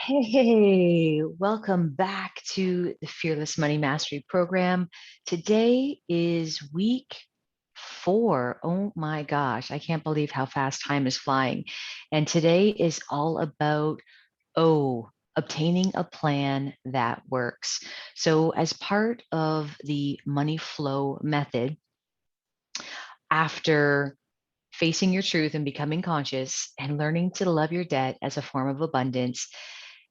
Hey, welcome back to the Fearless Money Mastery Program. Today is week 4. Oh my gosh, I can't believe how fast time is flying. And today is all about obtaining a plan that works. So, as part of the money flow method, after facing your truth and becoming conscious and learning to love your debt as a form of abundance,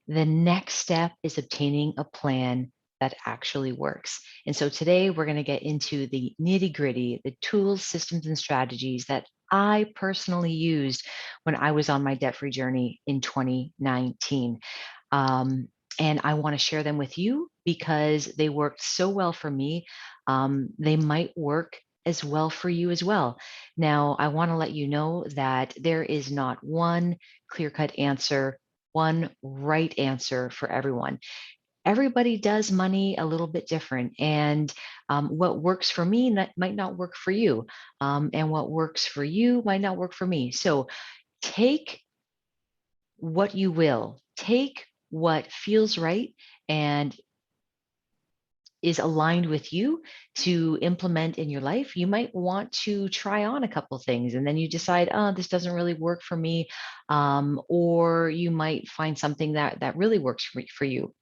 the next step is obtaining a plan that actually works. And so today we're going to get into the nitty gritty, the tools, systems, and strategies that I personally used when I was on my debt free journey in 2019. Um, and I want to share them with you because they worked so well for me. They might work as well for you as well. Now, I want to let you know that there is not one clear cut answer, one right answer for everyone. Everybody does money a little bit different. And what works for me might not work for you. And what works for you might not work for me. So take what you will, take what feels right and is aligned with you to implement in your life. You might want to try on a couple things and then you decide, oh, this doesn't really work for me. Or you might find something that really works for you.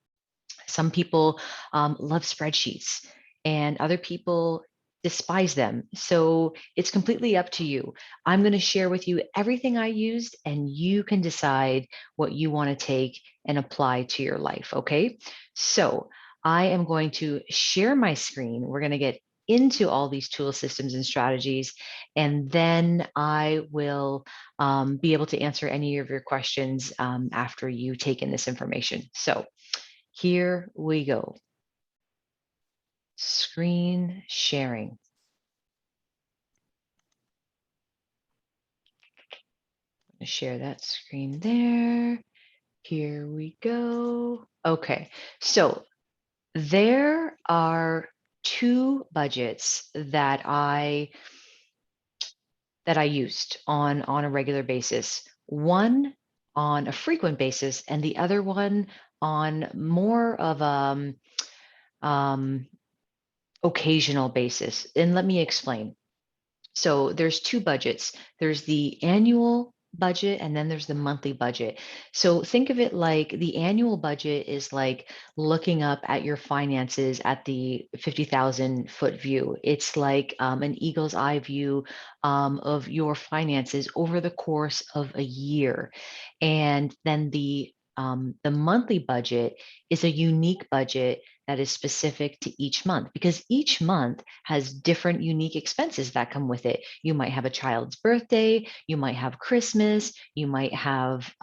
Some people love spreadsheets and other people despise them. So it's completely up to you. I'm going to share with you everything I used and you can decide what you want to take and apply to your life. Okay. So I am going to share my screen. We're going to get into all these tool systems and strategies, and then I will be able to answer any of your questions after you take in this information. So here we go. Screen sharing. Share that screen there. Here we go. Okay, so there are two budgets that I used on a regular basis. One on a frequent basis, and the other one on more of um, occasional basis. And let me explain. So there's two budgets. There's the annual budget and then there's the monthly budget. So think of it like the annual budget is like looking up at your finances at the 50,000 foot view. It's like an eagle's eye view of your finances over the course of a year. And then the monthly budget is a unique budget that is specific to each month because each month has different unique expenses that come with it. You might have a child's birthday, you might have Christmas, you might have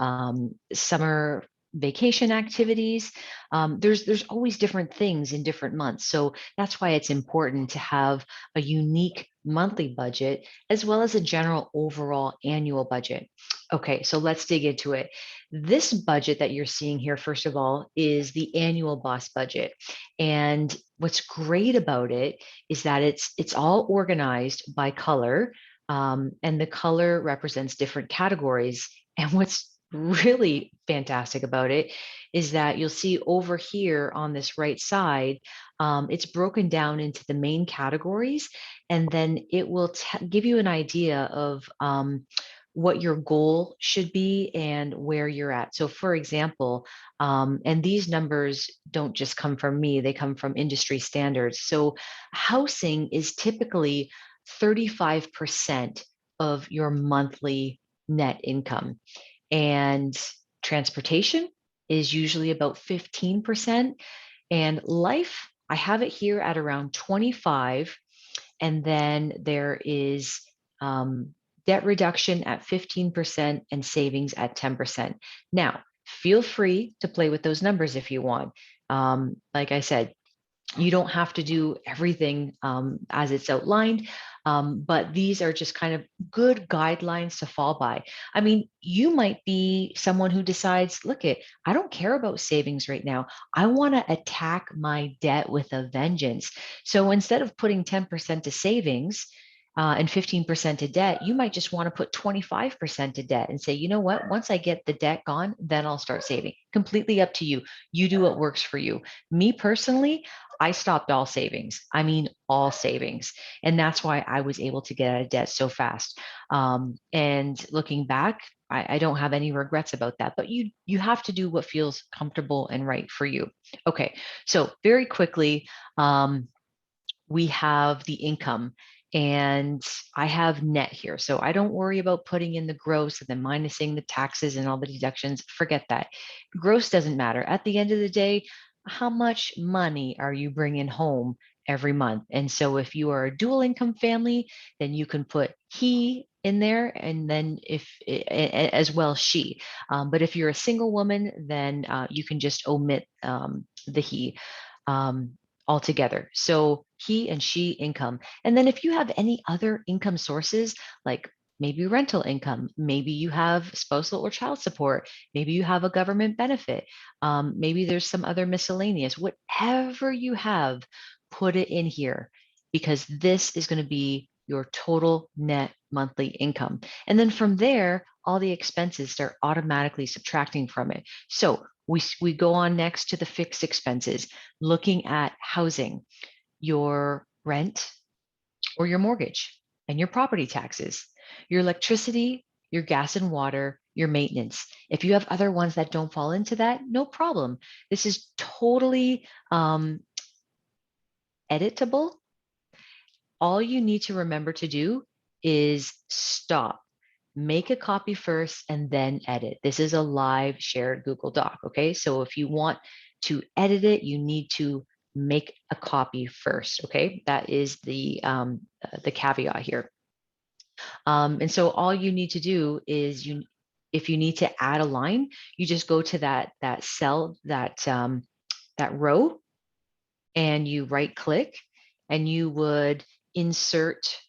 summer vacation activities. There's always different things in different months. So that's why it's important to have a unique monthly budget as well as a general overall annual budget. Okay, so let's dig into it. This budget that you're seeing here, first of all, is the annual boss budget. And what's great about it is that it's all organized by color, and the color represents different categories. And what's really fantastic about it is that you'll see over here on this right side, it's broken down into the main categories, and then it will give you an idea of what your goal should be and where you're at. So, for example, and these numbers don't just come from me, they come from industry standards. So, housing is typically 35% of your monthly net income, and transportation is usually about 15%. And life, I have it here at around 25. And then there is debt reduction at 15% and savings at 10%. Now, feel free to play with those numbers if you want. Like I said, you don't have to do everything as it's outlined, but these are just kind of good guidelines to fall by. I mean, you might be someone who decides, look, I don't care about savings right now. I want to attack my debt with a vengeance. So instead of putting 10% to savings, and 15% to debt, you might just want to put 25% to debt and say, you know what, once I get the debt gone, then I'll start saving. Completely up to you. You do what works for you. Me personally, I stopped all savings. I mean, all savings. And that's why I was able to get out of debt so fast. And looking back, I don't have any regrets about that, but you have to do what feels comfortable and right for you. Okay, so very quickly, we have the income, and I have net here. So I don't worry about putting in the gross and then minusing the taxes and all the deductions. Forget that. Gross doesn't matter. At the end of the day, how much money are you bringing home every month? And so if you are a dual income family, then you can put he in there, and then if as well she. But if you're a single woman, then you can just omit the he. Um, altogether. So he and she income. And then if you have any other income sources, like maybe rental income, maybe you have spousal or child support, maybe you have a government benefit, maybe there's some other miscellaneous, whatever you have, put it in here, because this is going to be your total net monthly income. And then from there, all the expenses start automatically subtracting from it. So we go on next to the fixed expenses, looking at housing, your rent or your mortgage, and your property taxes, your electricity, your gas and water, your maintenance. If you have other ones that don't fall into that, no problem. This is totally editable. All you need to remember to do is stop, make a copy first, and then edit. This is a live shared Google Doc. Okay. So if you want to edit it, you need to make a copy first. Okay. That is the caveat here. And so all you need to do is if you need to add a line, you just go to that cell, that row, and you right click, and you would insert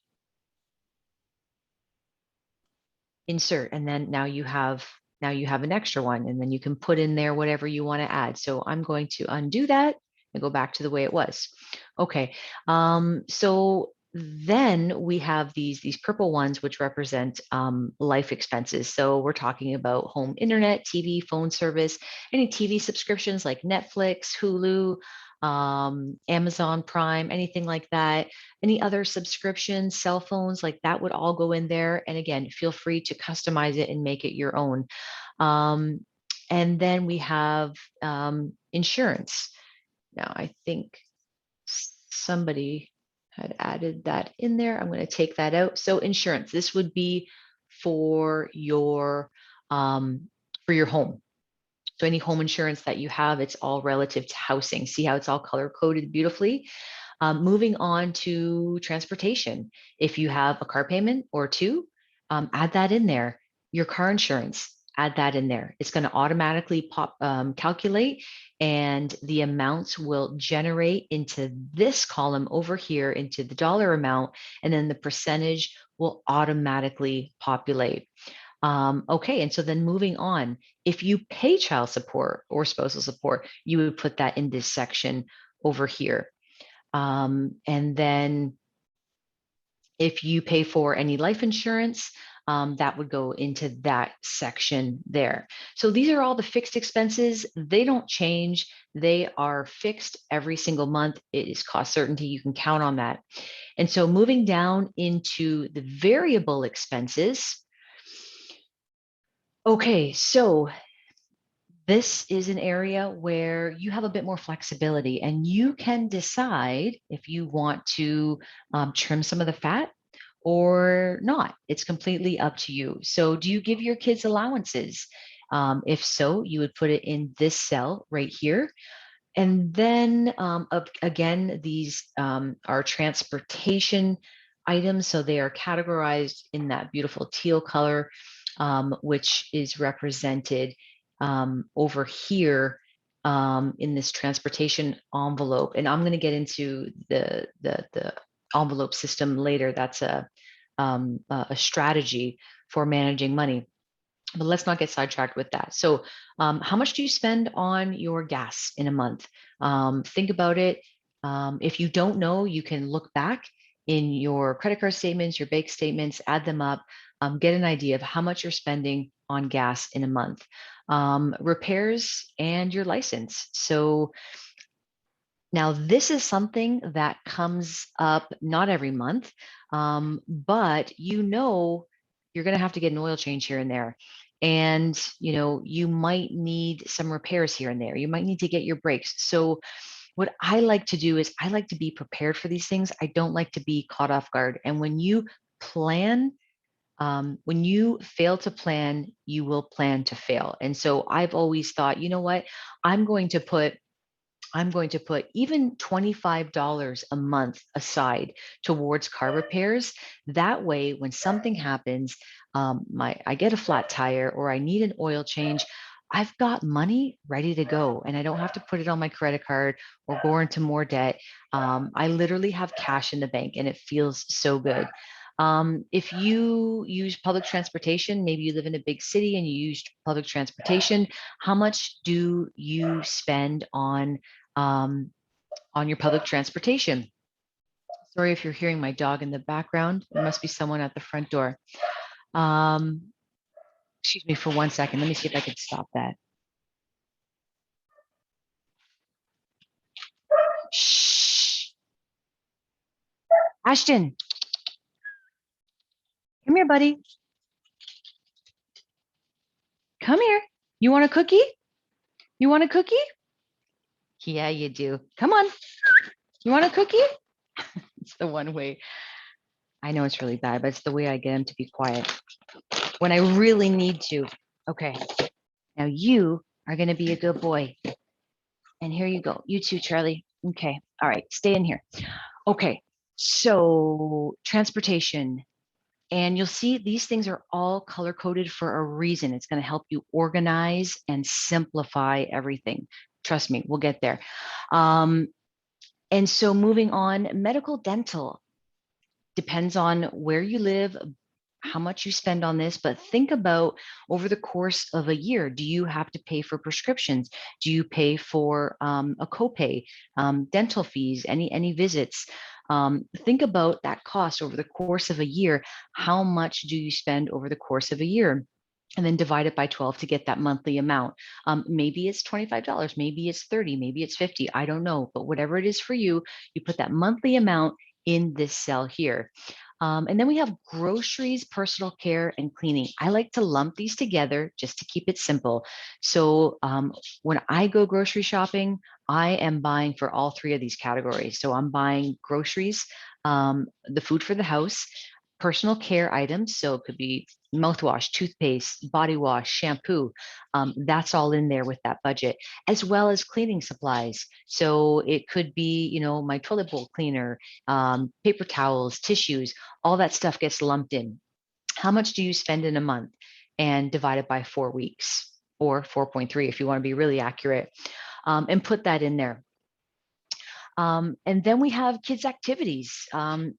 insert, and then now you have an extra one, and then you can put in there whatever you want to add. So I'm going to undo that and go back to the way it was. Okay, so then we have these purple ones, which represent life expenses. So we're talking about home internet, TV, phone service, any TV subscriptions like Netflix, Hulu, Amazon Prime, anything like that, any other subscriptions, cell phones, like that would all go in there. And again, feel free to customize it and make it your own. Um, and then we have insurance. Now, I think somebody had added that in there. I'm going to take that out. So insurance, this would be for your home. So any home insurance that you have, it's all relative to housing. See how it's all color coded beautifully? Moving on to transportation. If you have a car payment or two, add that in there. Your car insurance, add that in there. It's going to automatically calculate, and the amounts will generate into this column over here into the dollar amount, and then the percentage will automatically populate. Okay, and so then moving on, if you pay child support or spousal support, you would put that in this section over here. And then if you pay for any life insurance, that would go into that section there. So these are all the fixed expenses. They don't change. They are fixed every single month. It is cost certainty. You can count on that. And so moving down into the variable expenses. Okay, so this is an area where you have a bit more flexibility, and you can decide if you want to trim some of the fat or not. It's completely up to you. So do you give your kids allowances? If so, you would put it in this cell right here. And then again, these are transportation items. So they are categorized in that beautiful teal color, which is represented over here in this transportation envelope. And I'm going to get into the envelope system later. That's a strategy for managing money. But let's not get sidetracked with that. So how much do you spend on your gas in a month? Think about it. If you don't know, you can look back in your credit card statements, your bank statements, add them up, get an idea of how much you're spending on gas in a month. Repairs and your license. So now this is something that comes up not every month, but you're going to have to get an oil change here and there. And you might need some repairs here and there. You might need to get your brakes. So what I like to do is I like to be prepared for these things. I don't like to be caught off guard. And plan, when you fail to plan, you will plan to fail. And so I've always thought, you know what, I'm going to put I'm going to put even $25 a month aside towards car repairs. That way, when something happens, I get a flat tire or I need an oil change, I've got money ready to go, and I don't have to put it on my credit card or go into more debt. I literally have cash in the bank, and it feels so good. If you use public transportation, maybe you live in a big city and you use public transportation, how much do you spend um, on your public transportation? Sorry if you're hearing my dog in the background. There must be someone at the front door. Um, excuse me for 1 second. Let me see if I can stop that. Shh. Ashton, come here, buddy. Come here. You want a cookie? You want a cookie? Yeah, you do. Come on. You want a cookie? It's the one way. I know it's really bad, but it's the way I get him to be quiet when I really need to. Okay. Now you are going to be a good boy. And here you go. You too, Charlie. Okay. All right. Stay in here. Okay. So transportation. And you'll see these things are all color coded for a reason. It's going to help you organize and simplify everything. Trust me, we'll get there. Um, and so moving on, medical dental depends on where you live, how much you spend on this, but think about over the course of a year. Do you have to pay for prescriptions? Do you pay for a copay, dental fees, any visits? Think about that cost over the course of a year. How much do you spend over the course of a year? And then divide it by 12 to get that monthly amount. Maybe it's $25, maybe it's 30, maybe it's 50, I don't know. But whatever it is for you, you put that monthly amount in this cell here. And then we have groceries, personal care, and cleaning. I like to lump these together just to keep it simple. So when I go grocery shopping, I am buying for all three of these categories. So I'm buying groceries, the food for the house, personal care items. So it could be mouthwash, toothpaste, body wash, shampoo. That's all in there with that budget, as well as cleaning supplies. So it could be, my toilet bowl cleaner, paper towels, tissues, all that stuff gets lumped in. How much do you spend in a month? And divide it by 4 weeks or 4.3 if you want to be really accurate, and put that in there. And then we have kids' activities,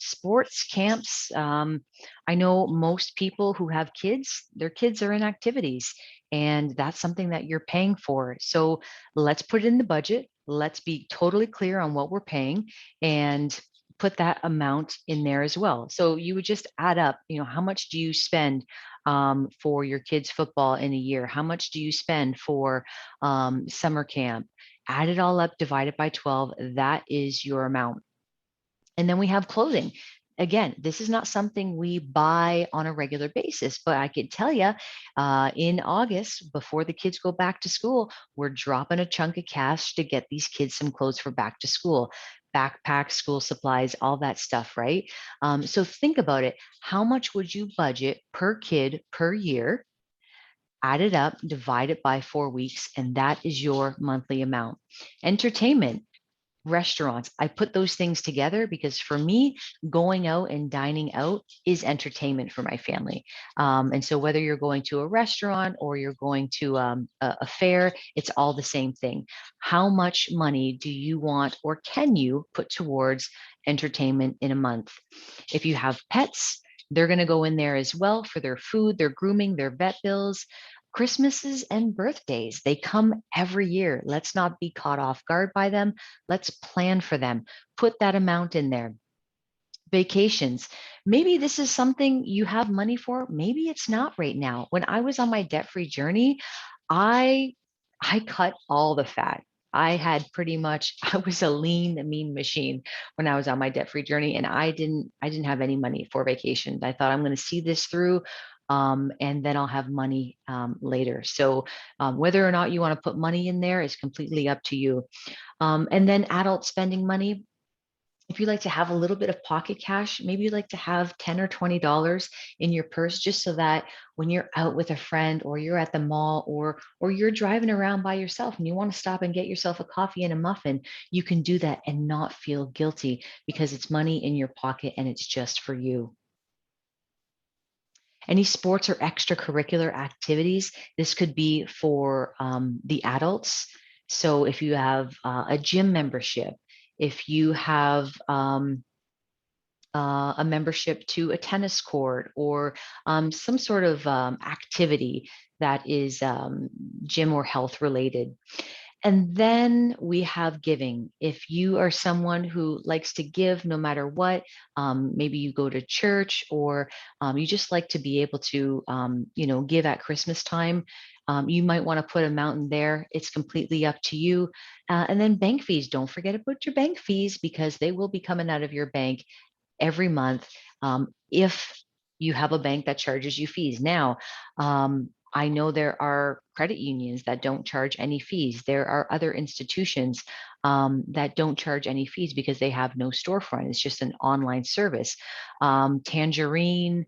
sports, camps. I know most people who have kids, their kids are in activities, and that's something that you're paying for. So let's put it in the budget. Let's be totally clear on what we're paying and put that amount in there as well. So you would just add up, how much do you spend for your kids' football in a year? How much do you spend for summer camp? Add it all up, divide it by 12. That is your amount. And then we have clothing. Again, this is not something we buy on a regular basis, but I could tell you in August, before the kids go back to school, we're dropping a chunk of cash to get these kids some clothes for back to school, backpacks, school supplies, all that stuff, right? So think about it. How much would you budget per kid per year? Add it up, divide it by 4 weeks, and that is your monthly amount. Entertainment, restaurants, I put those things together because for me, going out and dining out is entertainment for my family. And so whether you're going to a restaurant or you're going to a fair, it's all the same thing. How much money do you want or can you put towards entertainment in a month? If you have pets, they're going to go in there as well for their food, their grooming, their vet bills. Christmases and birthdays, they come every year. Let's not be caught off guard by them. Let's plan for them. Put that amount in there. Vacations. Maybe this is something you have money for. Maybe it's not right now. When I was on my debt-free journey, I I cut all the fat. I had pretty much I was a lean, mean machine when I was on my debt-free journey, and I didn't have any money for vacations. I thought I'm going to see this through, and then I'll have money later. So whether or not you want to put money in there is completely up to you. And then adult spending money, if you like to have a little bit of pocket cash, maybe you like to have 10 or $20 in your purse, just so that when you're out with a friend, or you're at the mall, or you're driving around by yourself and you want to stop and get yourself a coffee and a muffin, you can do that and not feel guilty because it's money in your pocket and it's just for you. Any sports or extracurricular activities, this could be for the adults. So if you have a gym membership, if you have a membership to a tennis court, or some sort of activity that is gym or health related. And then we have giving. If you are someone who likes to give no matter what, maybe you go to church, or you just like to be able to, give at Christmas time, you might want to put a amount in there. It's completely up to you. And then bank fees. Don't forget to put your bank fees, because they will be coming out of your bank every month, if you have a bank that charges you fees. Now, I know there are credit unions that don't charge any fees. There are other institutions that don't charge any fees because they have no storefront. It's just an online service. Tangerine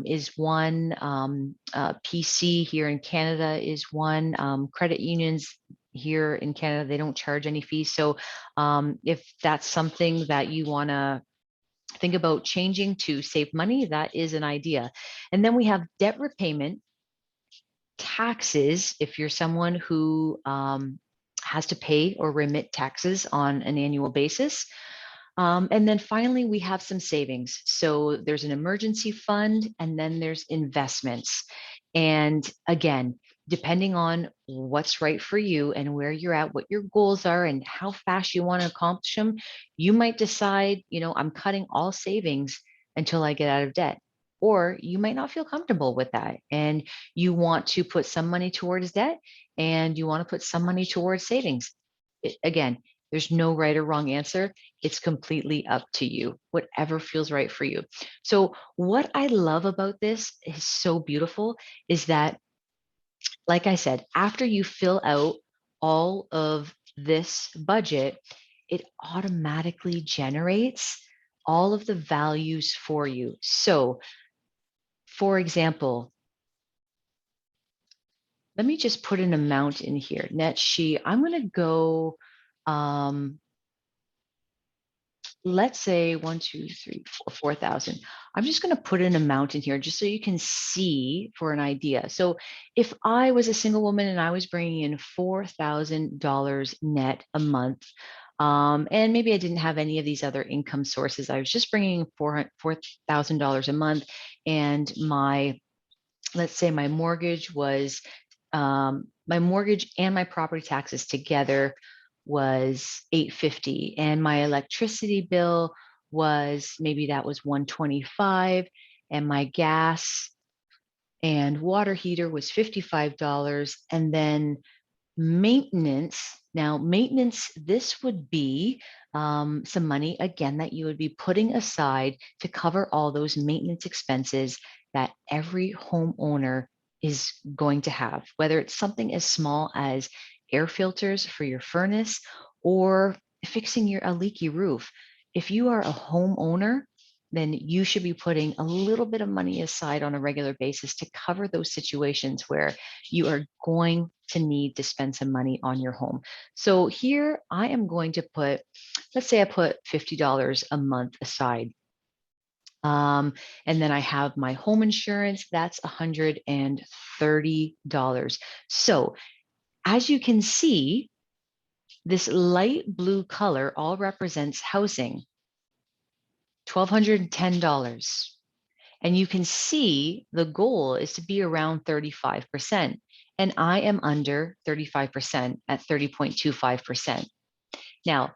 is one. PC here in Canada is one. Credit unions here in Canada, they don't charge any fees. So if that's something that you want to think about changing to save money, that is an idea. And then we have debt repayment, taxes, if you're someone who has to pay or remit taxes on an annual basis. And then finally, we have some savings. So there's an emergency fund, and then there's investments. And again, depending on what's right for you and where you're at, what your goals are, and how fast you want to accomplish them, you might decide, I'm cutting all savings until I get out of debt. Or you might not feel comfortable with that, and you want to put some money towards debt, and you want to put some money towards savings. Again, there's no right or wrong answer. It's completely up to you, whatever feels right for you. So, what I love about this is so beautiful is that, like I said, after you fill out all of this budget, it automatically generates all of the values for you. So, for example, let me just put an amount in here. Net she, I'm going to go, um, let's say one, two, three, four, 4,000. I'm just going to put an amount in here just so you can see for an idea. So if I was a single woman and I was bringing in $4,000 net a month, and maybe I didn't have any of these other income sources, I was just bringing $4,000 a month, and let's say my mortgage and my property taxes together was 850, and my electricity bill was, maybe that was 125, and my gas and water heater was $55. And then maintenance. Now, maintenance, this would be some money, again, that you would be putting aside to cover all those maintenance expenses that every homeowner is going to have, whether it's something as small as air filters for your furnace, or fixing a leaky roof. If you are a homeowner, then you should be putting a little bit of money aside on a regular basis to cover those situations where you are going to need to spend some money on your home. So here I am going to put, let's say I put $50 a month aside. And then I have my home insurance, that's $130. So as you can see, this light blue color all represents housing, $1,210. And you can see the goal is to be around 35%. And I am under 35% at 30.25%. Now,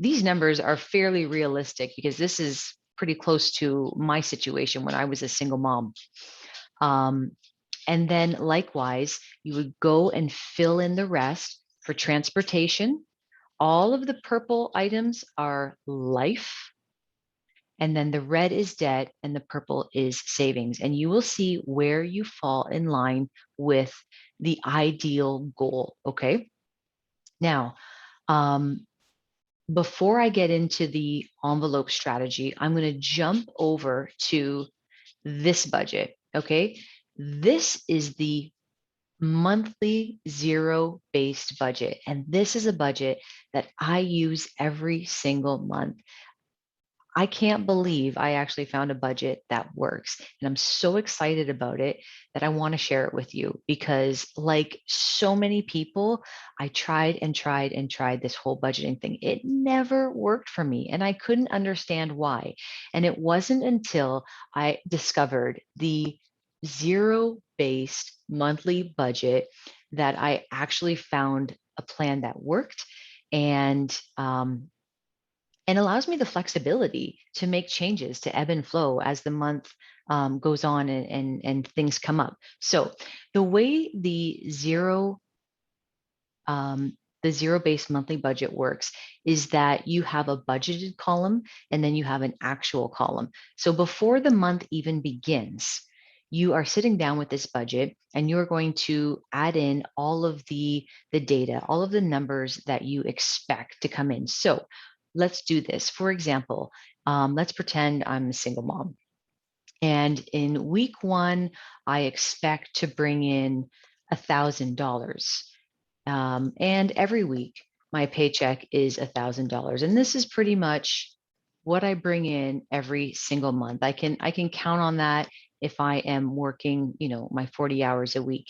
these numbers are fairly realistic because this is pretty close to my situation when I was a single mom. Um, and then likewise, you would go and fill in the rest for transportation. All of the purple items are life, and then the red is debt, and the purple is savings. And you will see where you fall in line with the ideal goal. Okay. Now, um, before I get into the envelope strategy, I'm going to jump over to this budget. Okay. This is the monthly zero based budget. And this is a budget that I use every single month. I can't believe I actually found a budget that works. And I'm so excited about it that I want to share it with you because, like so many people, I tried and tried and tried this whole budgeting thing. It never worked for me, and I couldn't understand why. And it wasn't until I discovered the zero based monthly budget that I actually found a plan that worked. And allows me the flexibility to make changes to ebb and flow as the month goes on and things come up. So the way um, the zero-based monthly budget works is that you have a budgeted column and then you have an actual column. So before the month even begins, you are sitting down with this budget and you're going to add in all of the data, all of the numbers that you expect to come in. So let's do this. For example, let's pretend I'm a single mom. And in week one, I expect to bring in $1,000. And every week, my paycheck is $1,000. And this is pretty much what I bring in every single month. I can count on that if I am working, my 40 hours a week.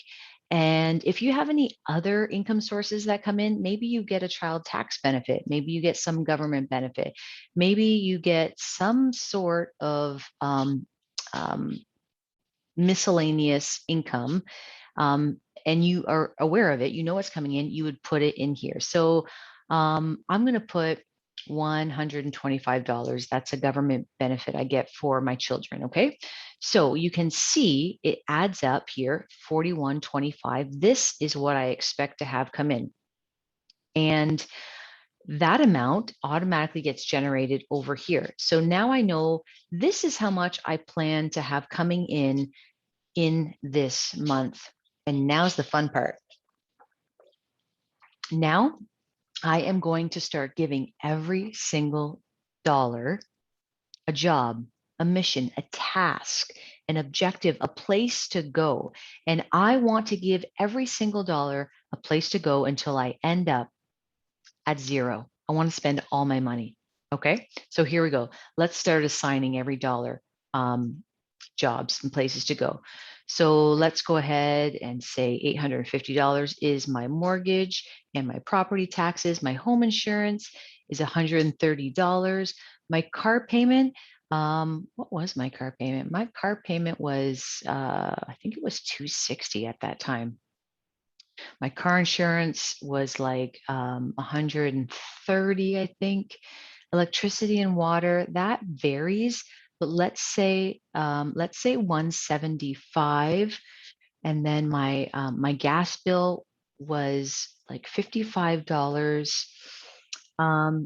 And if you have any other income sources that come in, maybe you get a child tax benefit, maybe you get some government benefit, maybe you get some sort of um, miscellaneous income, and you are aware of it, you know what's coming in, you would put it in here. So I'm going to put $125. That's a government benefit I get for my children. Okay. So you can see it adds up here, 4125. This is what I expect to have come in. And that amount automatically gets generated over here. So now I know this is how much I plan to have coming in this month. And now's the fun part. Now I am going to start giving every single dollar a job, a mission, a task, an objective, a place to go. And I want to give every single dollar a place to go until I end up at zero. I want to spend all my money. Okay. So here we go. Let's start assigning every dollar. Jobs and places to go. So let's go ahead and say $850 is my mortgage and my property taxes. My home insurance is $130. My car payment, what was my car payment? My car payment was, I think it was 260 at that time. My car insurance was like 130, I think. Electricity and water, that varies, but let's say 175. And then my gas bill was like $55.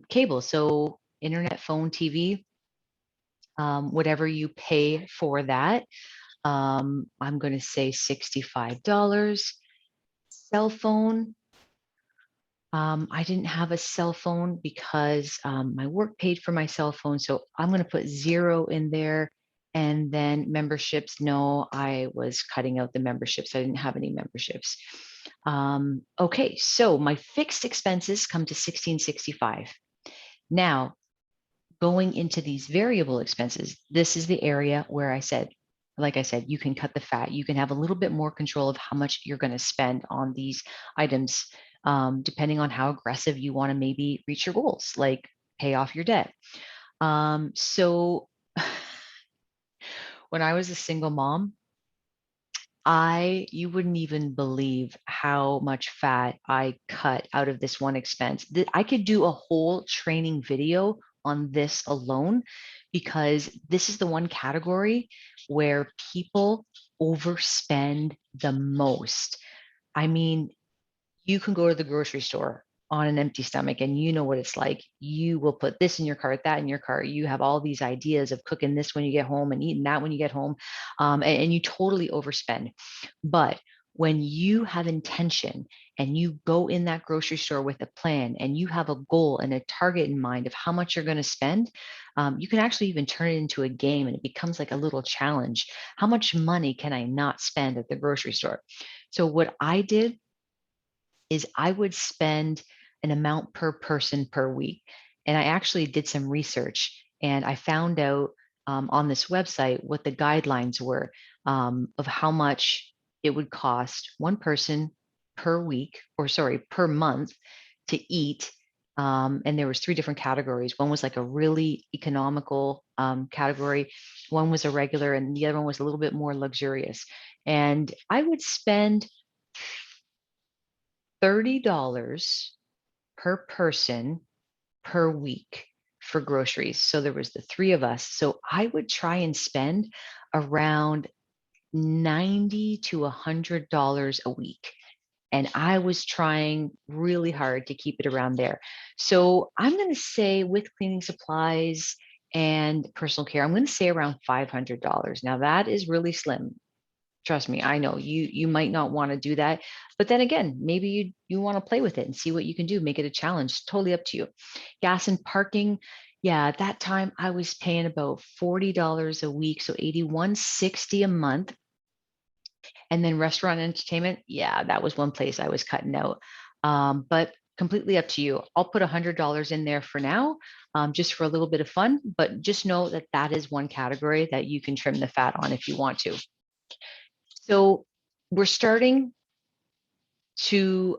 Cable, so internet, phone, TV, whatever you pay for that. I'm going to say $65. Cell phone, I didn't have a cell phone because my work paid for my cell phone. So I'm going to put zero in there. And then memberships, no, I was cutting out the memberships. I didn't have any memberships. Okay, so my fixed expenses come to 1665. Now, going into these variable expenses, this is the area where like I said, you can cut the fat. You can have a little bit more control of how much you're going to spend on these items, depending on how aggressive you want to maybe reach your goals, like pay off your debt. So when I was a single mom, you wouldn't even believe how much fat I cut out of this one expense. I could do a whole training video on this alone because this is the one category where people overspend the most. I mean, you can go to the grocery store on an empty stomach and you know what it's like. You will put this in your cart, that in your cart. You have all these ideas of cooking this when you get home and eating that when you get home. And you totally overspend. But when you have intention and you go in that grocery store with a plan and you have a goal and a target in mind of how much you're going to spend, you can actually even turn it into a game and it becomes like a little challenge. How much money can I not spend at the grocery store? So, what I did is I would spend an amount per person per week. And I actually did some research and I found out on this website what the guidelines were of how much it would cost one person per week, or sorry, per month to eat. And there was three different categories. One was like a really economical category. One was a regular, and the other one was a little bit more luxurious. And I would spend $30 per person per week for groceries. So there was the three of us. So I would try and spend around 90 to $100 a week. And I was trying really hard to keep it around there. So I'm going to say with cleaning supplies and personal care, I'm going to say around $500. Now that is really slim. Trust me, I know you might not want to do that, but then again, maybe you want to play with it and see what you can do, make it a challenge. Totally up to you. Gas and parking, yeah, at that time I was paying about $40 a week, so 81.60 a month. And then restaurant entertainment, yeah, that was one place I was cutting out. But completely up to you. I'll put $100 in there for now, just for a little bit of fun, but just know that that is one category that you can trim the fat on if you want to. So we're starting to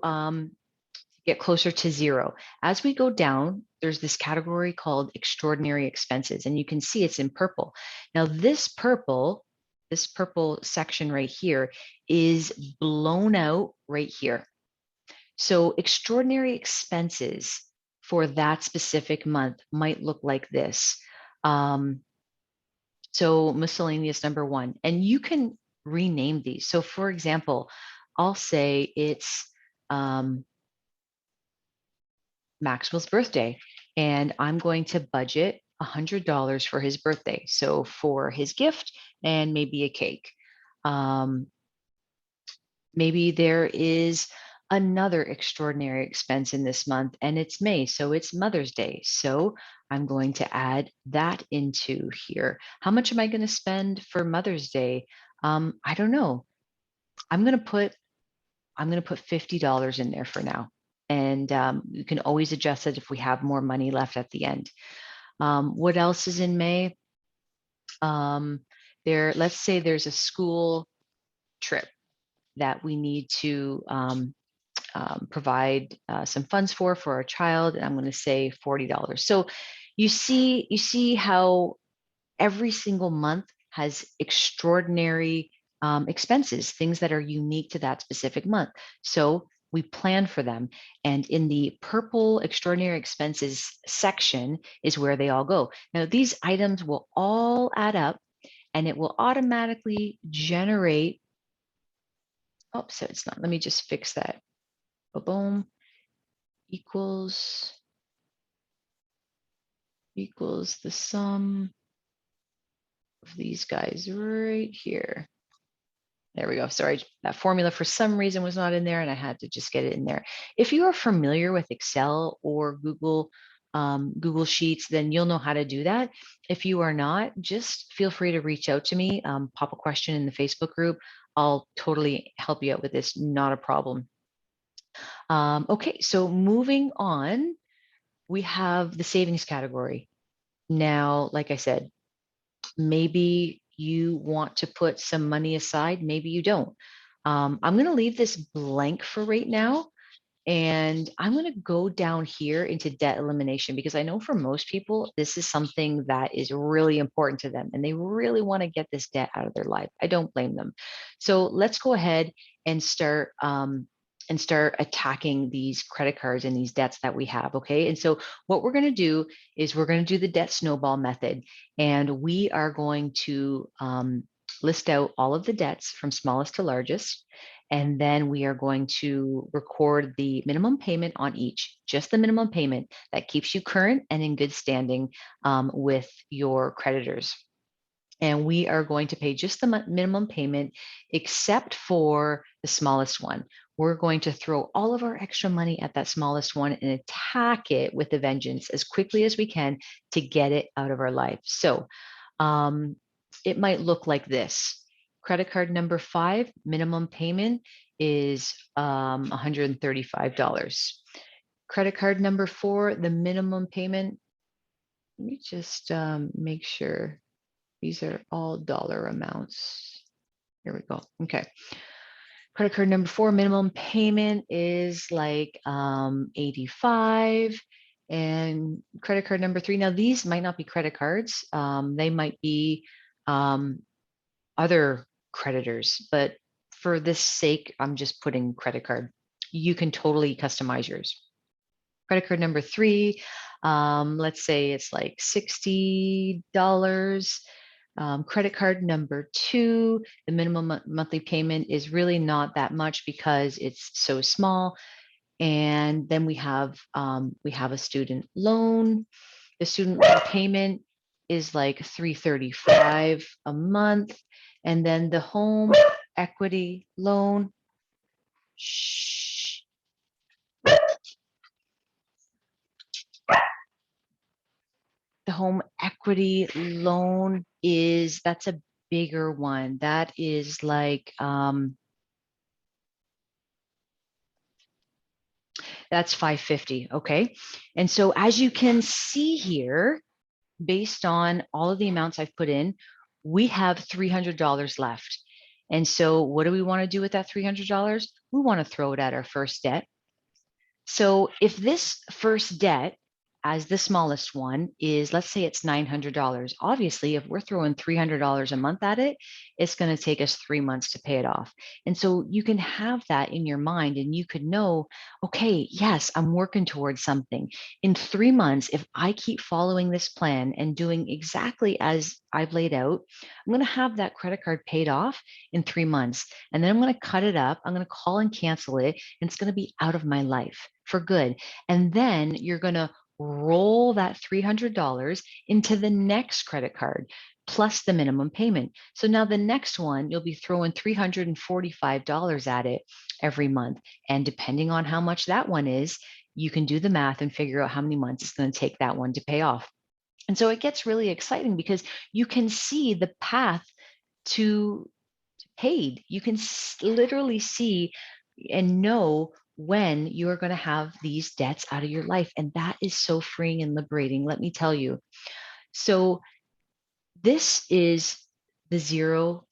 get closer to zero. As we go down, there's this category called extraordinary expenses, and you can see it's in purple. Now, this purple section right here is blown out right here. So extraordinary expenses for that specific month might look like this. So miscellaneous number one, and you can rename these. So for example, I'll say it's Maxwell's birthday, and I'm going to budget $100 for his birthday. So for his gift and maybe a cake. Um, Maybe there is another extraordinary expense in this month and it's May, so it's Mother's Day. So I'm going to add that into here. How much am I going to spend for Mother's Day? I don't know. I'm going to put $50 in there for now. And you can always adjust it if we have more money left at the end. What else is in May? Let's say there's a school trip that we need to provide some funds for our child, and I'm going to say $40. So you see how every single month has extraordinary expenses, things that are unique to that specific month. So we plan for them. And in the purple extraordinary expenses section is where they all go. Now, these items will all add up and it will automatically generate. Oh, so it's not. Let me just fix that. Boom. Equals the sum of these guys right here. There we go. Sorry, that formula for some reason was not in there and I had to just get it in there. If you are familiar with Excel or Google Sheets, then you'll know how to do that. If you are not, just feel free to reach out to me, pop a question in the Facebook group. I'll totally help you out with this, not a problem. Okay, so moving on, we have the savings category. Now, like I said, maybe you want to put some money aside, maybe you don't. I'm going to leave this blank for right now. And I'm going to go down here into debt elimination because I know for most people, this is something that is really important to them and they really want to get this debt out of their life. I don't blame them. So let's go ahead and start and start attacking these credit cards and these debts that we have. Okay. And so what we're going to do is we're going to do the debt snowball method, and we are going to list out all of the debts from smallest to largest. And then we are going to record the minimum payment on each, just the minimum payment that keeps you current and in good standing with your creditors. And we are going to pay just the minimum payment, except for the smallest one. We're going to throw all of our extra money at that smallest one and attack it with a vengeance as quickly as we can to get it out of our life. So it might look like this. Credit card number 5, minimum payment is $135. Credit card number 4, the minimum payment, let me just make sure these are all dollar amounts. Here we go. Okay. Credit card number 4, minimum payment is like 85. And credit card number 3, now these might not be credit cards. They might be other creditors, but for this sake, I'm just putting credit card. You can totally customize yours. Credit card number 3, let's say it's like $60. Credit card number 2, the minimum monthly payment is really not that much because it's so small. And then we have a student loan. The student loan payment is like $335 a month. And then the home equity loan, shh, the home equity loan that's a bigger one. That is like that's $550. Okay. And so as you can see here, based on all of the amounts I've put in, we have $300 left. And so what do we want to do with that $300? We want to throw it at our first debt. So if this first debt, as the smallest one, is, let's say it's $900, obviously, if we're throwing $300 a month at it, it's going to take us 3 months to pay it off. And so you can have that in your mind, and you could know, okay, yes, I'm working towards something. In 3 months, if I keep following this plan and doing exactly as I've laid out, I'm going to have that credit card paid off in 3 months. And then I'm going to cut it up. I'm going to call and cancel it, and it's going to be out of my life for good. And then you're going to roll that $300 into the next credit card plus the minimum payment. So now the next one, you'll be throwing $345 at it every month. And depending on how much that one is, you can do the math and figure out how many months it's going to take that one to pay off. And so it gets really exciting because you can see the path to paid. You can literally see and know when you're going to have these debts out of your life. And that is so freeing and liberating, let me tell you. So this is the the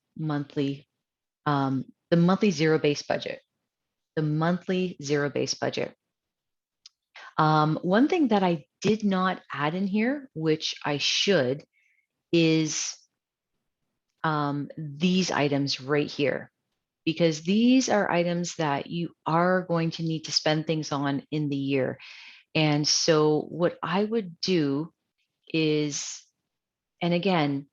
monthly zero-based budget, the monthly zero-based budget. One thing that I did not add in here, which I should, is these items right here, because these are items that you are going to need to spend things on in the year. And so what I would do is, and again,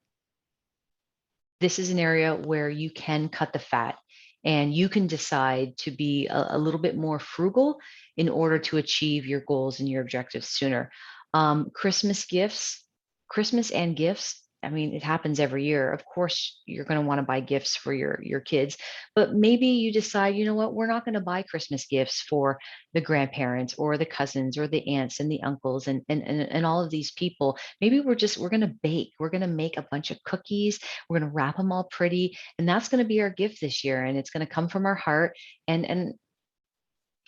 this is an area where you can cut the fat and you can decide to be a little bit more frugal in order to achieve your goals and your objectives sooner. Christmas gifts, Christmas and gifts, I mean, it happens every year. Of course, you're going to want to buy gifts for your kids, but maybe you decide, you know what, we're not going to buy Christmas gifts for the grandparents or the cousins or the aunts and the uncles and all of these people. Maybe we're going to bake. We're going to make a bunch of cookies. We're going to wrap them all pretty, and that's going to be our gift this year. And it's going to come from our heart. And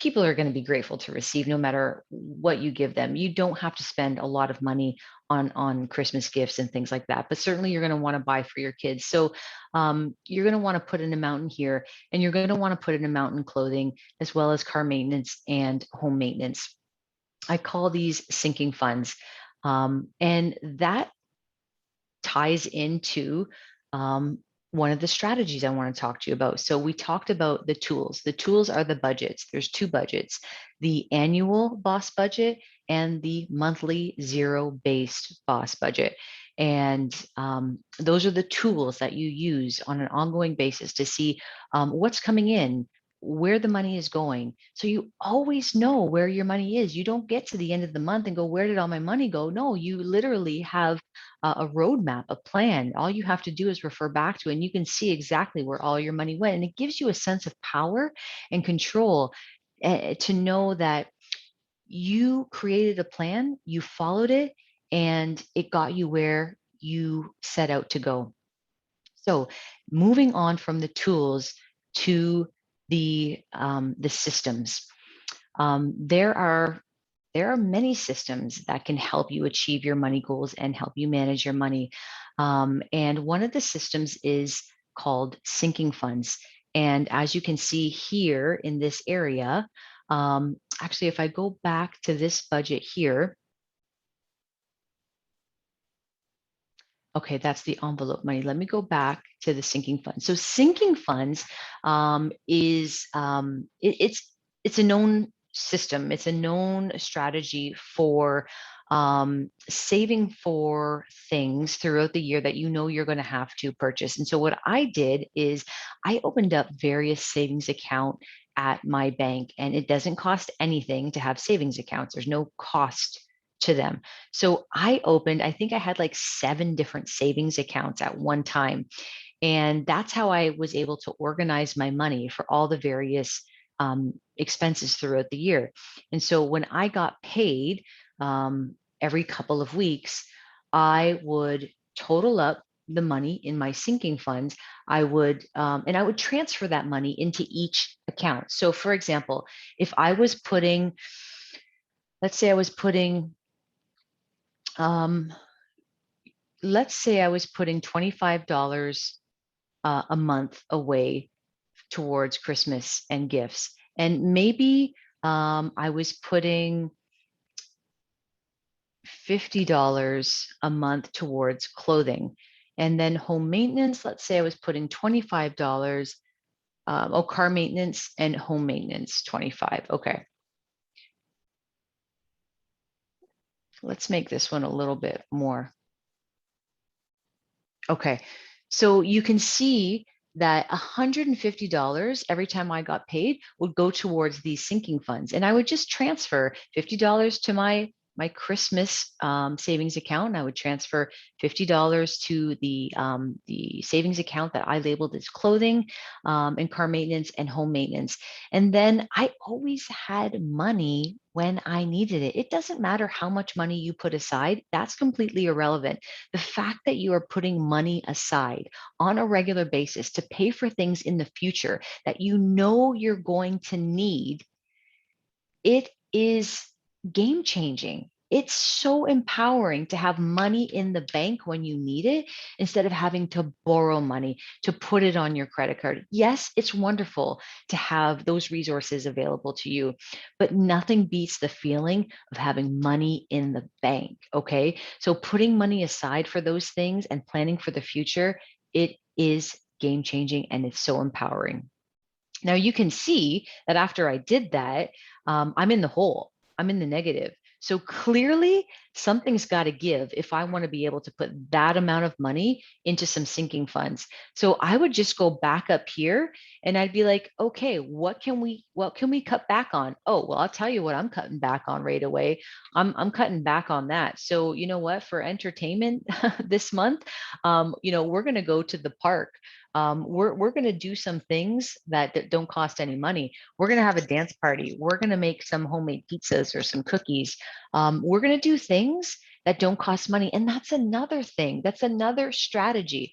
people are going to be grateful to receive no matter what you give them. You don't have to spend a lot of money on Christmas gifts and things like that, but certainly you're going to want to buy for your kids. So you're going to want to put an amount in here, and you're going to want to put an amount in clothing, as well as car maintenance and home maintenance. I call these sinking funds. And that ties into one of the strategies I want to talk to you about. So we talked about the tools. The tools are the budgets. There's two budgets, the annual boss budget and the monthly zero-based boss budget. And those are the tools that you use on an ongoing basis to see what's coming in, where the money is going. So you always know where your money is. You don't get to the end of the month and go, where did all my money go? No, you literally have a roadmap, a plan. All you have to do is refer back to it, and you can see exactly where all your money went. And it gives you a sense of power and control to know that you created a plan, you followed it, and it got you where you set out to go. So, moving on from the tools to the systems. There are many systems that can help you achieve your money goals and help you manage your money. And one of the systems is called sinking funds. And as you can see here in this area, actually, if I go back to this budget here, okay, that's the envelope money. Let me go back to the sinking fund. So sinking funds it's a known system. It's a known strategy for saving for things throughout the year that you know you're going to have to purchase. And so what I did is I opened up various savings account at my bank, and it doesn't cost anything to have savings accounts. There's no cost to them. So I think I had like 7 different savings accounts at one time. And that's how I was able to organize my money for all the various expenses throughout the year. And so when I got paid every couple of weeks, I would total up the money in my sinking funds. I would transfer that money into each account. So for example, if I was putting, let's say I was putting um, let's say I was putting $25 a month away towards Christmas and gifts. And maybe I was putting $50 a month towards clothing. And then home maintenance, let's say I was putting $25, car maintenance and home maintenance, 25. Okay, let's make this one a little bit more. Okay. So you can see that $150 every time I got paid would go towards these sinking funds. And I would just transfer $50 to my Christmas savings account. And I would transfer $50 to the savings account that I labeled as clothing and car maintenance and home maintenance. And then I always had money when I needed it. It doesn't matter how much money you put aside, that's completely irrelevant. The fact that you are putting money aside on a regular basis to pay for things in the future that you know you're going to need, it is game changing. It's so empowering to have money in the bank when you need it instead of having to borrow money to put it on your credit card. Yes, it's wonderful to have those resources available to you, but nothing beats the feeling of having money in the bank. Okay. So putting money aside for those things and planning for the future, it is game changing and it's so empowering. Now you can see that after I did that, I'm in the hole. I'm in the negative. So clearly, something's got to give if I want to be able to put that amount of money into some sinking funds. So I would just go back up here and I'd be like, okay, what can we cut back on? Oh, well, I'll tell you what I'm cutting back on right away. I'm cutting back on that. So you know what? For entertainment this month, we're going to go to the park. We're going to do some things that don't cost any money. We're going to have a dance party. We're going to make some homemade pizzas or some cookies. We're going to do things that don't cost money. And that's another thing. That's another strategy.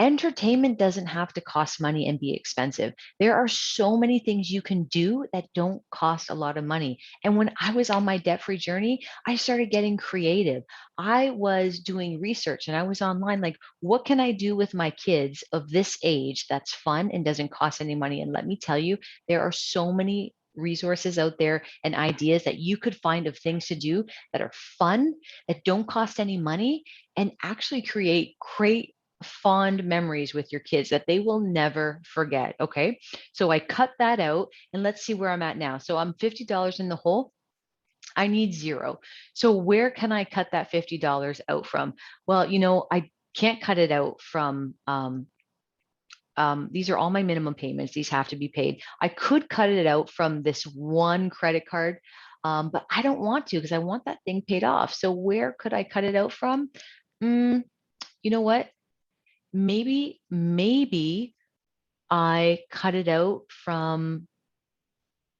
Entertainment doesn't have to cost money and be expensive. There are so many things you can do that don't cost a lot of money. And when I was on my debt free journey, I started getting creative. I was doing research and I was online like, what can I do with my kids of this age that's fun and doesn't cost any money? And let me tell you, there are so many resources out there and ideas that you could find of things to do that are fun, that don't cost any money, and actually create great fond memories with your kids that they will never forget. Okay. So I cut that out and let's see where I'm at now. So I'm $50 in the hole. I need zero. So where can I cut that $50 out from? Well, I can't cut it out from these are all my minimum payments. These have to be paid. I could cut it out from this one credit card, but I don't want to because I want that thing paid off. So where could I cut it out from? Mm, you know what? Maybe I cut it out from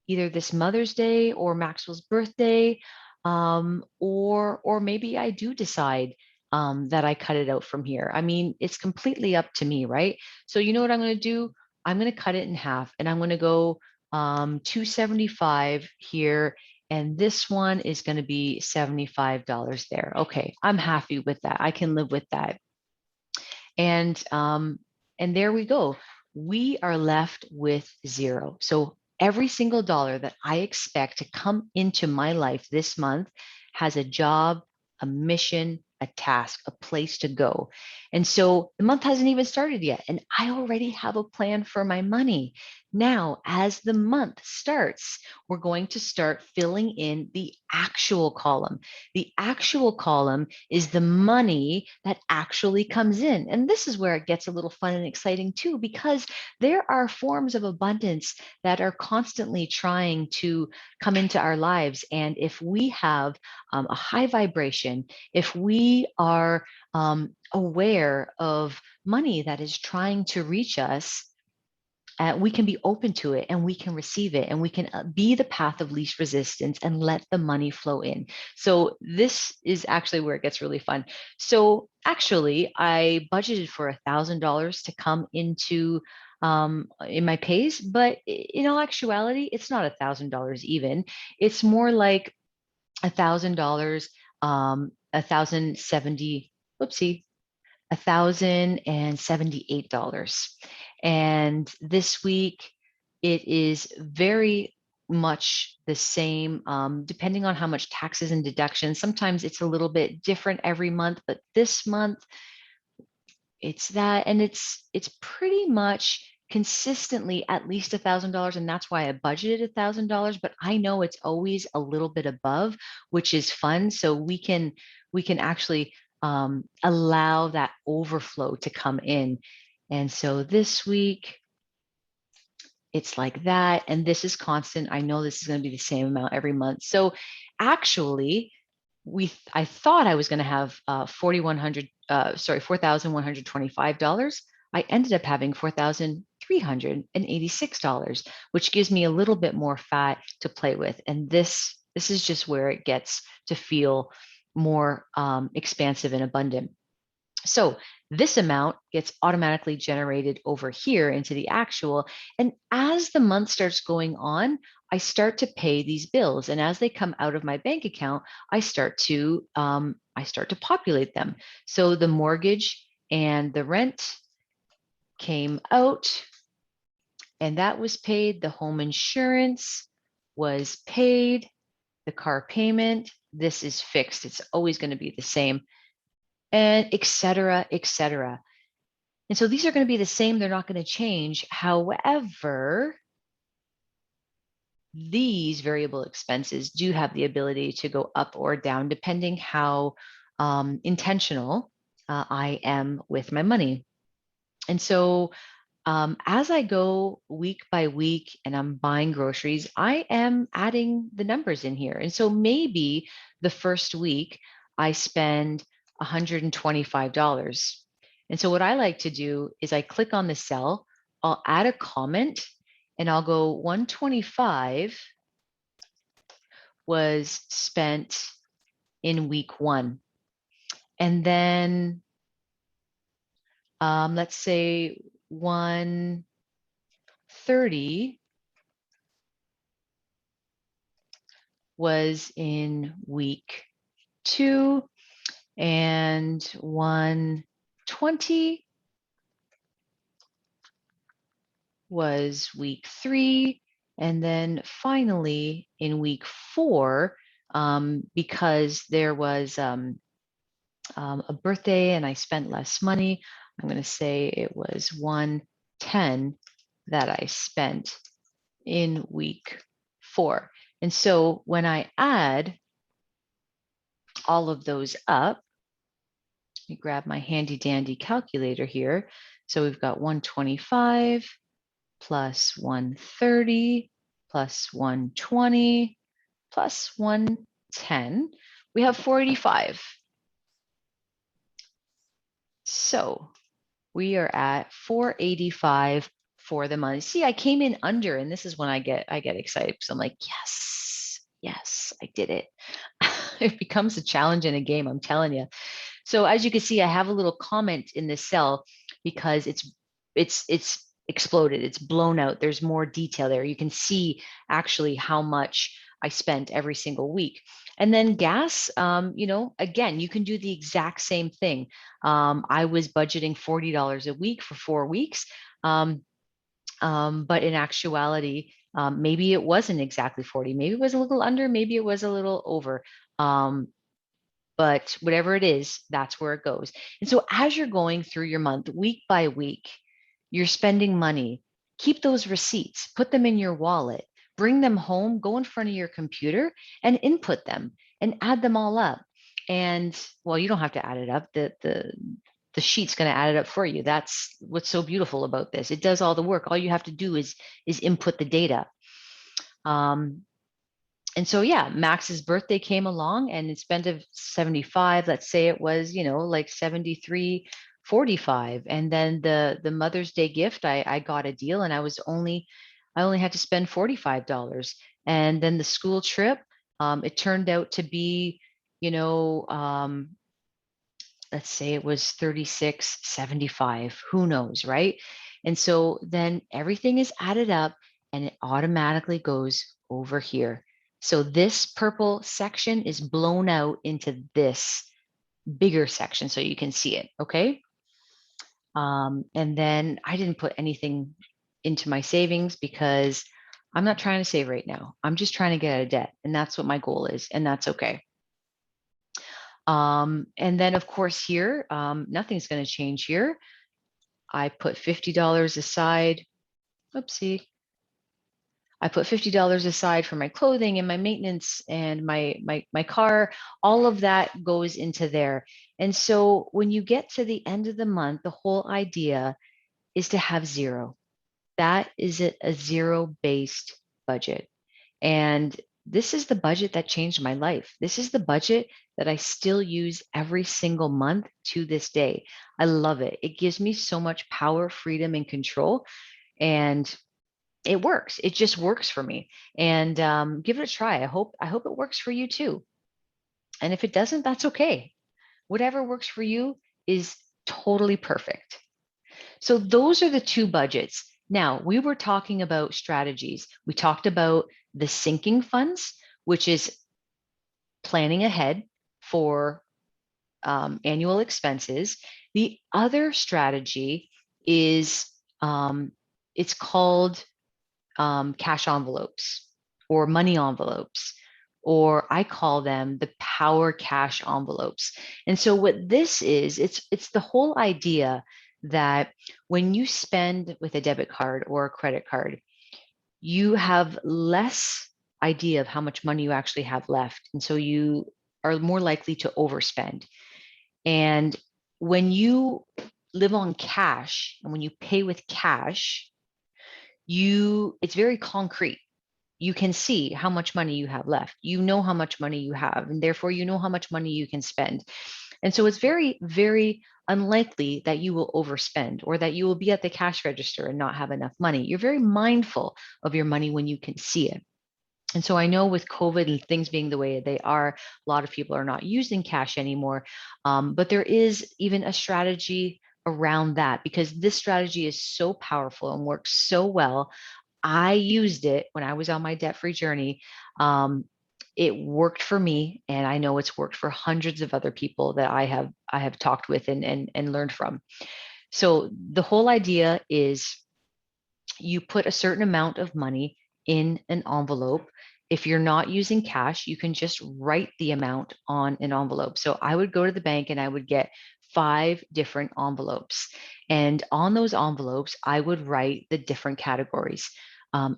either this Mother's Day or Maxwell's birthday, or maybe I do decide that I cut it out from here. I mean, it's completely up to me, right? So you know what I'm going to do? I'm going to cut it in half, and I'm going to go 275 here, and this one is going to be $75 there. Okay, I'm happy with that. I can live with that. And there we go. We are left with zero. So every single dollar that I expect to come into my life this month has a job, a mission, a task, a place to go. And so the month hasn't even started yet, and I already have a plan for my money. Now, as the month starts, we're going to start filling in the actual column. The actual column is the money that actually comes in. And this is where it gets a little fun and exciting too, because there are forms of abundance that are constantly trying to come into our lives. And if we have a high vibration, if we are aware of money that is trying to reach us, we can be open to it and we can receive it and we can be the path of least resistance and let the money flow in. So this is actually where it gets really fun. So actually, I budgeted for $1,000 to come into in my pays, but in all actuality, it's not $1,000 even. It's more like $1,000, 1,070. Whoopsie, $1,078. And this week, it is very much the same, depending on how much taxes and deductions. Sometimes it's a little bit different every month, but this month it's that, and it's pretty much consistently at least $1,000, and that's why I budgeted $1,000. But I know it's always a little bit above, which is fun. So we can actually allow that overflow to come in. And so this week it's like that, and this is constant. I know this is going to be the same amount every month. So actually, I thought I was going to have 4,125. I ended up having $4,386, which gives me a little bit more fat to play with. And this is just where it gets to feel more expansive and abundant. So this amount gets automatically generated over here into the actual. And as the month starts going on, I start to pay these bills. And as they come out of my bank account, I start to populate them. So the mortgage and the rent came out, and that was paid. The home insurance was paid. The car payment, this is fixed. It's always going to be the same, and et cetera, et cetera. And so these are going to be the same. They're not going to change. However, these variable expenses do have the ability to go up or down depending how intentional I am with my money. And so as I go week by week and I'm buying groceries, I am adding the numbers in here. And so maybe the first week I spend $125. And so what I like to do is I click on the cell, I'll add a comment, and I'll go 125 was spent in week one. And then let's say 130 was in week two, and 120 was week three. And then finally in week four, because there was a birthday and I spent less money, I'm going to say it was 110 that I spent in week 4. And so when I add all of those up, let me grab my handy dandy calculator here. So we've got 125 plus 130 plus 120 plus 110. We have 485. So we are at 485 for the month. See, I came in under, and this is when I get excited because I'm like, yes, yes, I did it. It becomes a challenge in a game, I'm telling you. So as you can see, I have a little comment in this cell because it's exploded. It's blown out. There's more detail there. You can see actually how much I spent every single week. And then gas, again, you can do the exact same thing. I was budgeting $40 a week for 4 weeks. But in actuality, maybe it wasn't exactly 40. Maybe it was a little under, maybe it was a little over. But whatever it is, that's where it goes. And so as you're going through your month, week by week, you're spending money. Keep those receipts, put them in your wallet, bring them home, go in front of your computer and input them and add them all up. And well, you don't have to add it up. The sheet's going to add it up for you. That's what's so beautiful about this. It does all the work. All you have to do is input the data. And so, yeah, Max's birthday came along and instead of 75, let's say it was, like 73.45. And then the Mother's Day gift, I got a deal and I only had to spend $45. And then the school trip, it turned out to be, let's say it was 36.75, who knows, right? And so then everything is added up and it automatically goes over here. So this purple section is blown out into this bigger section so you can see it, okay? And then I didn't put anything into my savings because I'm not trying to save right now. I'm just trying to get out of debt, and that's what my goal is, and that's okay. And then of course here, nothing's going to change here. I put $50 aside. Oopsie. I put $50 aside for my clothing and my maintenance and my car. All of that goes into there. And so when you get to the end of the month, the whole idea is to have zero. That is a zero-based budget. And this is the budget that changed my life. This is the budget that I still use every single month to this day. I love it. It gives me so much power, freedom, and control. And it works. It just works for me. And give it a try. I hope it works for you too. And if it doesn't, that's okay. Whatever works for you is totally perfect. So those are the two budgets. Now, we were talking about strategies. We talked about the sinking funds, which is planning ahead for annual expenses. The other strategy is it's called cash envelopes or money envelopes, or I call them the power cash envelopes. And so what this is, it's the whole idea that when you spend with a debit card or a credit card, you have less idea of how much money you actually have left. And so you are more likely to overspend. And when you live on cash and when you pay with cash, it's very concrete. You can see how much money you have left. You know how much money you have, and therefore you know how much money you can spend. And so it's very, very unlikely that you will overspend or that you will be at the cash register and not have enough money. You're very mindful of your money when you can see it. And so I know with COVID and things being the way they are, a lot of people are not using cash anymore. But there is even a strategy around that because this strategy is so powerful and works so well. I used it when I was on my debt-free journey. It worked for me, and I know it's worked for hundreds of other people that I have talked with and learned from. So the whole idea is you put a certain amount of money in an envelope. If you're not using cash, you can just write the amount on an envelope. So I would go to the bank and I would get 5 different envelopes. And on those envelopes, I would write the different categories: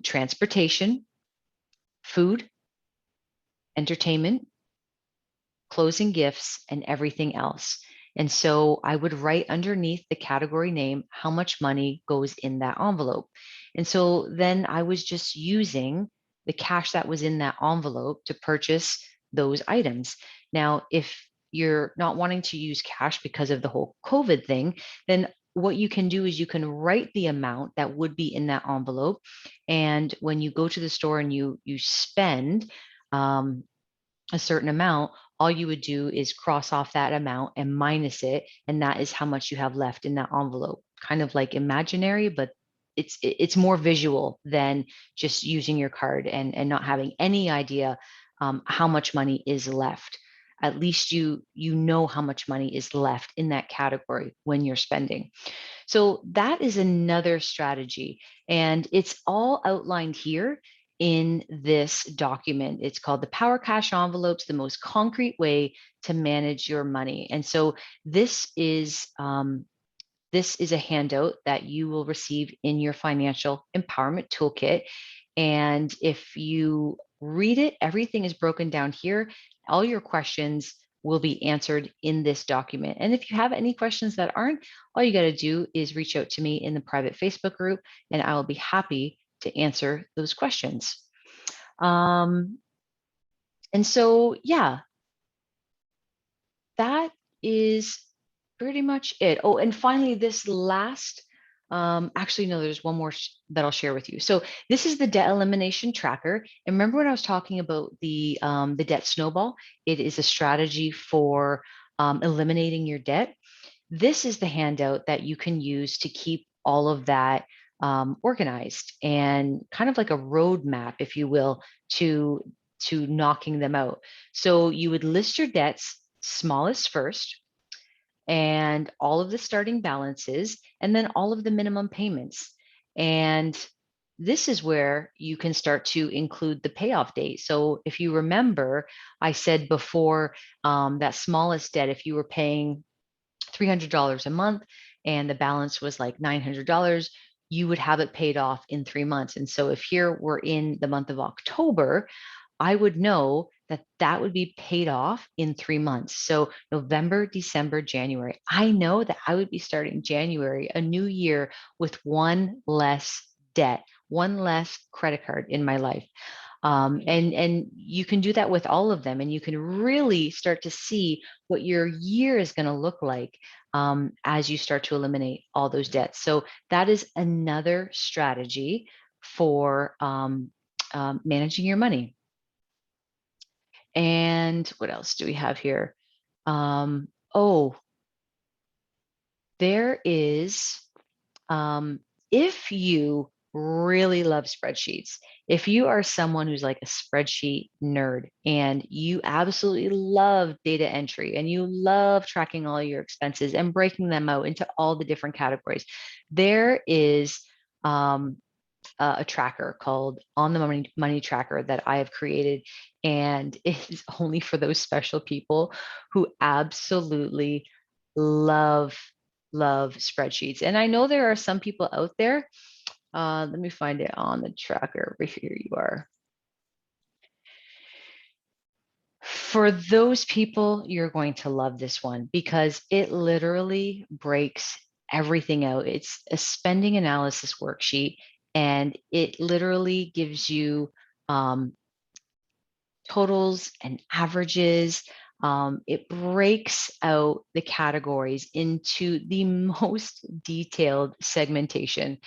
transportation, food, entertainment, closing gifts, and everything else. And so I would write underneath the category name how much money goes in that envelope. And so then I was just using the cash that was in that envelope to purchase those items. Now, if you're not wanting to use cash because of the whole COVID thing, then what you can do is you can write the amount that would be in that envelope. And when you go to the store and you spend, um, a certain amount, all you would do is cross off that amount and minus it, and that is how much you have left in that envelope. Kind of like imaginary, but it's more visual than just using your card and not having any idea how much money is left. At least you know how much money is left in that category when you're spending. So that is another strategy. And it's all outlined here in this document. It's called the Power Cash Envelopes, the most concrete way to manage your money. And so this is a handout that you will receive in your financial empowerment toolkit. And if you read it, everything is broken down here. All your questions will be answered in this document. And if you have any questions that aren't, all you got to do is reach out to me in the private Facebook group, and I will be happy to answer those questions. Um, and so, yeah, that is pretty much it. Oh, and finally, this last, actually, no, there's one more that I'll share with you. So this is the debt elimination tracker. And remember when I was talking about the debt snowball? It is a strategy for eliminating your debt. This is the handout that you can use to keep all of that organized and kind of like a roadmap, if you will, to knocking them out. So you would list your debts smallest first, and all of the starting balances, and then all of the minimum payments. And this is where you can start to include the payoff date. So if you remember, I said before, that smallest debt, if you were paying $300 a month and the balance was like $900, you would have it paid off in 3 months. And so if here we're in the month of October, I would know that that would be paid off in 3 months. So November, December, January. I know that I would be starting January, a new year, with one less debt, one less credit card in my life. And you can do that with all of them, and you can really start to see what your year is going to look like as you start to eliminate all those debts. So that is another strategy for managing your money. And what else do we have here? Oh, there is, if you really love spreadsheets, if you are someone who's like a spreadsheet nerd and you absolutely love data entry and you love tracking all your expenses and breaking them out into all the different categories, there is a tracker called On the Money Tracker that I have created. And it is only for those special people who absolutely love, love spreadsheets. And I know there are some people out there. Let me find it on the tracker. Here you are. For those people, you're going to love this one because it literally breaks everything out. It's a spending analysis worksheet, and it literally gives you um, totals and averages. It breaks out the categories into the most detailed segmentation.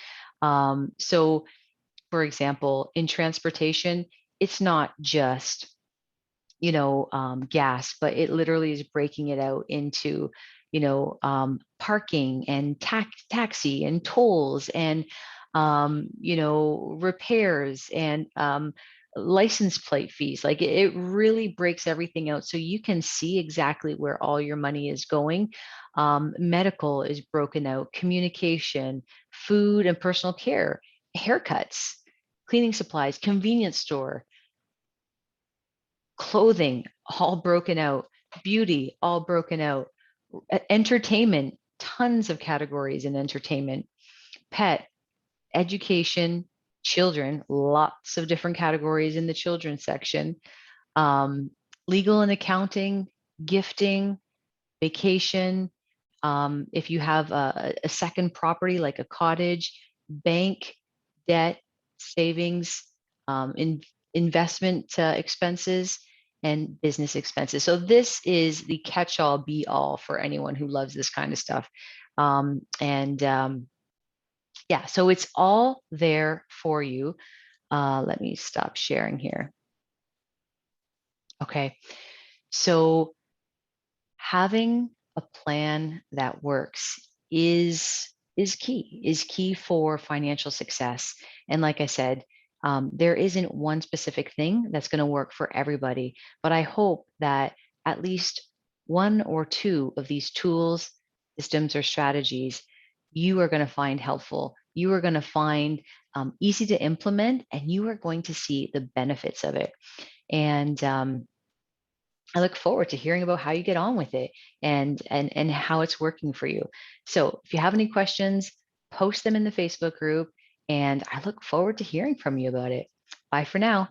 So, for example, in transportation, it's not just gas, but it literally is breaking it out into, parking and taxi and tolls and, repairs and license plate fees. Like it really breaks everything out. So you can see exactly where all your money is going. Medical is broken out, communication, food and personal care, haircuts, cleaning supplies, convenience store, clothing all broken out, beauty all broken out, Entertainment, tons of categories in entertainment. Pet, education, children, lots of different categories in the children's section. Um, Legal and accounting, gifting, vacation. If you have a second property like a cottage, bank, debt, savings, investment expenses, and business expenses. So this is the catch-all, be-all for anyone who loves this kind of stuff. And yeah, so it's all there for you. Let me stop sharing here. Okay, so having a plan that works is key for financial success. And like I said, there isn't one specific thing that's going to work for everybody, but I hope that at least one or two of these tools, systems, or strategies you are going to find helpful. You are going to find easy to implement, and you are going to see the benefits of it. And I look forward to hearing about how you get on with it and how it's working for you. So if you have any questions, post them in the Facebook group, and I look forward to hearing from you about it. Bye for now.